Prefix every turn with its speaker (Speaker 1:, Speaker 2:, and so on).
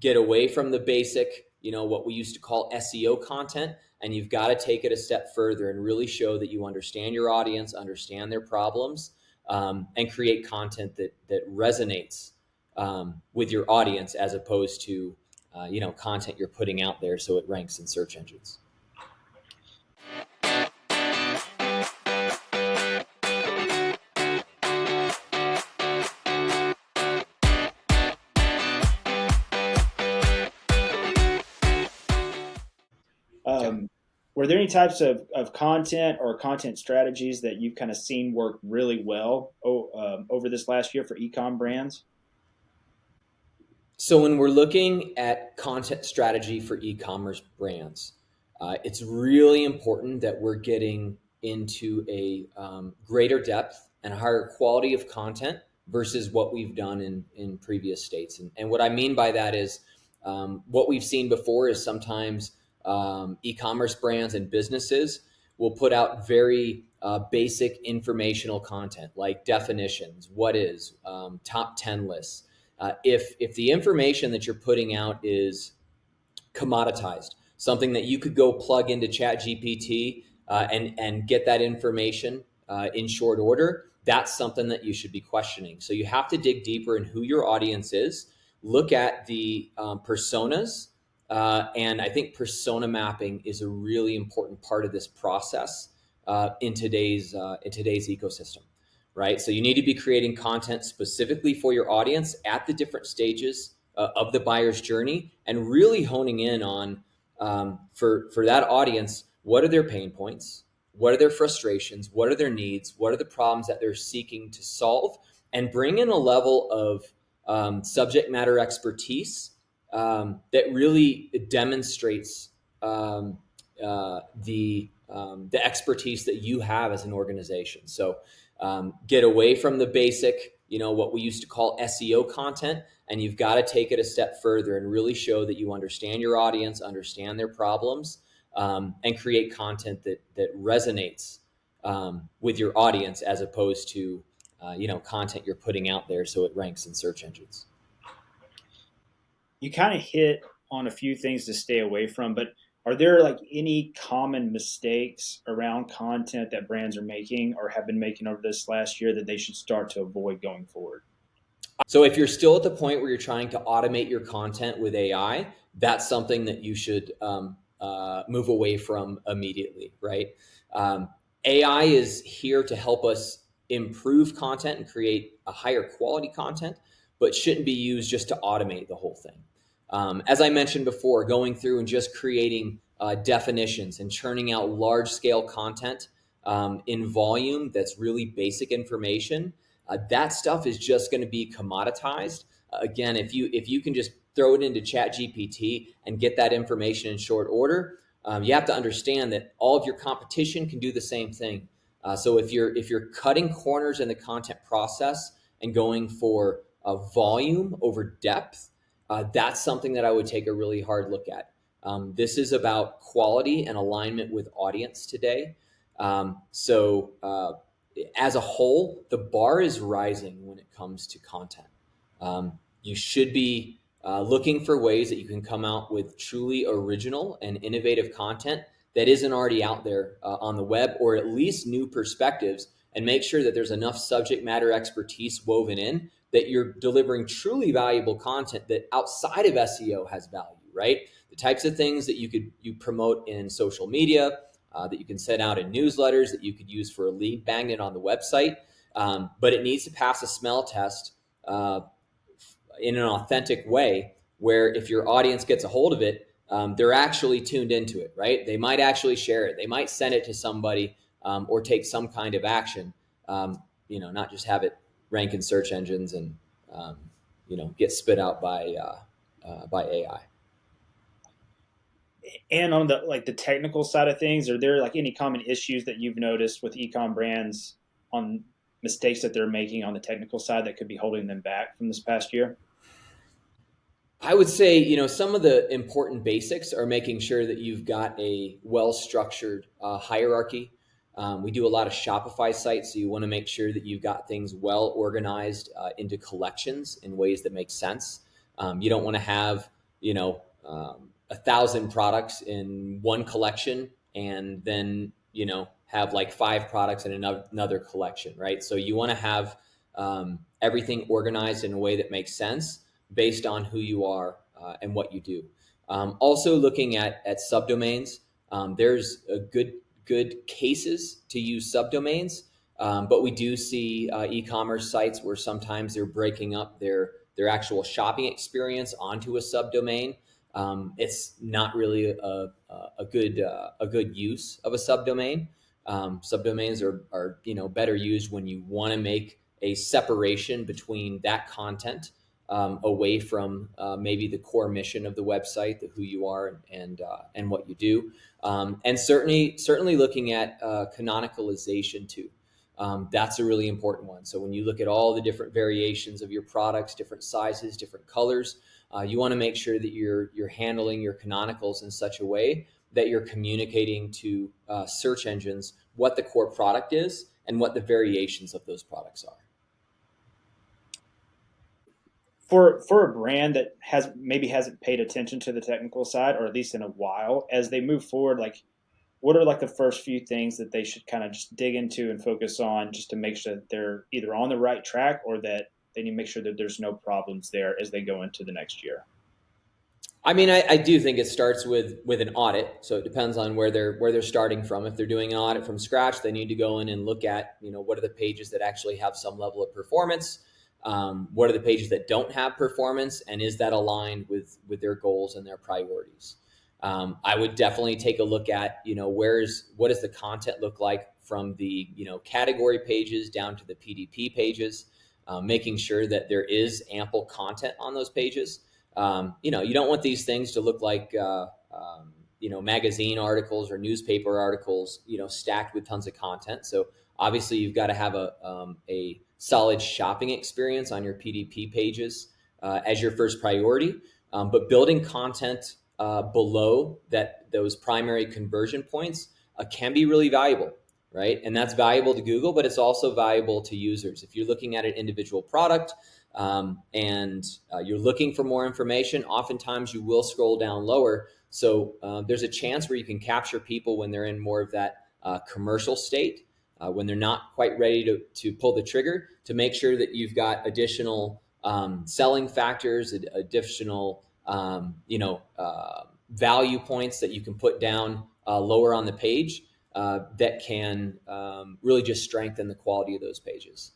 Speaker 1: get away from the basic, what we used to call SEO content, and you've got to take it a step further and really show that you understand your audience, understand their problems, and create content that resonates with your audience, as opposed to content you're putting out there so it ranks in search engines.
Speaker 2: Were there any types of content or content strategies that you've kind of seen work really well over this last year for e-com brands?
Speaker 1: So when we're looking at content strategy for e-commerce brands, it's really important that we're getting into a greater depth and higher quality of content versus what we've done in previous states. And what I mean by that is what we've seen before is sometimes e-commerce brands and businesses will put out very basic informational content like definitions, what is, top 10 lists. If the information that you're putting out is commoditized, something that you could go plug into ChatGPT and get that information in short order, that's something that you should be questioning. So you have to dig deeper in who your audience is, look at the personas, and I think persona mapping is a really important part of this process in today's ecosystem. Right? So you need to be creating content specifically for your audience at the different stages of the buyer's journey, and really honing in on, for that audience, what are their pain points? What are their frustrations? What are their needs? What are the problems that they're seeking to solve? And bring in a level of subject matter expertise that really demonstrates the expertise that you have as an organization. So get away from the basic, what we used to call SEO content, and you've got to take it a step further and really show that you understand your audience, understand their problems, and create content that resonates with your audience, as opposed to content you're putting out there so it ranks in search engines.
Speaker 2: You kind of hit on a few things to stay away from, but are there any common mistakes around content that brands are making or have been making over this last year that they should start to avoid going forward?
Speaker 1: So if you're still at the point where you're trying to automate your content with AI, that's something that you should move away from immediately, right? AI is here to help us improve content and create a higher quality content, but shouldn't be used just to automate the whole thing. As I mentioned before, going through and just creating definitions and churning out large-scale content in volume that's really basic information, that stuff is just going to be commoditized. Again, if you can just throw it into ChatGPT and get that information in short order, you have to understand that all of your competition can do the same thing. So if you're cutting corners in the content process and going for volume over depth, that's something that I would take a really hard look at. This is about quality and alignment with audience today. So as a whole, the bar is rising when it comes to content. You should be looking for ways that you can come out with truly original and innovative content that isn't already out there on the web, or at least new perspectives, and make sure that there's enough subject matter expertise woven in that you're delivering truly valuable content that outside of SEO has value, right? The types of things that you promote in social media, that you can send out in newsletters, that you could use for a lead magnet on the website, but it needs to pass a smell test in an authentic way, where if your audience gets a hold of it, they're actually tuned into it, right? They might actually share it. They might send it to somebody or take some kind of action, not just have it rank in search engines and get spit out by AI.
Speaker 2: And on the technical side of things, are there any common issues that you've noticed with e-com brands on mistakes that they're making on the technical side that could be holding them back from this past year?
Speaker 1: I would say, some of the important basics are making sure that you've got a well-structured hierarchy. We do a lot of Shopify sites, so you want to make sure that you've got things well organized into collections in ways that make sense. You don't want to have 1,000 products in one collection, and then have like 5 products in another collection, right? So you want to have everything organized in a way that makes sense based on who you are and what you do. Also looking at subdomains, there's a good cases to use subdomains, but we do see e-commerce sites where sometimes they're breaking up their actual shopping experience onto a subdomain. It's not really a good use of a subdomain. Subdomains are better used when you want to make a separation between that content away from maybe the core mission of the website, who you are and what you do, and certainly looking at canonicalization too. That's a really important one. So when you look at all the different variations of your products, different sizes, different colors, you want to make sure that you're handling your canonicals in such a way that you're communicating to search engines what the core product is and what the variations of those products are.
Speaker 2: For a brand that hasn't paid attention to the technical side, or at least in a while, as they move forward, like what are like the first few things that they should kind of just dig into and focus on, just to make sure that they're either on the right track, or that they need to make sure that there's no problems there as they go into the next year?
Speaker 1: I mean, I do think it starts with an audit. So it depends on where they're starting from. If they're doing an audit from scratch, they need to go in and look at, what are the pages that actually have some level of performance? What are the pages that don't have performance? And is that aligned with their goals and their priorities? I would definitely take a look at, what does the content look like from the, category pages down to the PDP pages, making sure that there is ample content on those pages. You don't want these things to look like, magazine articles or newspaper articles, stacked with tons of content. So obviously you've got to have a solid shopping experience on your PDP pages as your first priority. But building content below those primary conversion points can be really valuable, right? And that's valuable to Google, but it's also valuable to users. If you're looking at an individual product, and you're looking for more information, oftentimes you will scroll down lower. So there's a chance where you can capture people when they're in more of that commercial state, when they're not quite ready to pull the trigger, to make sure that you've got additional selling factors, additional value points that you can put down lower on the page that can really just strengthen the quality of those pages.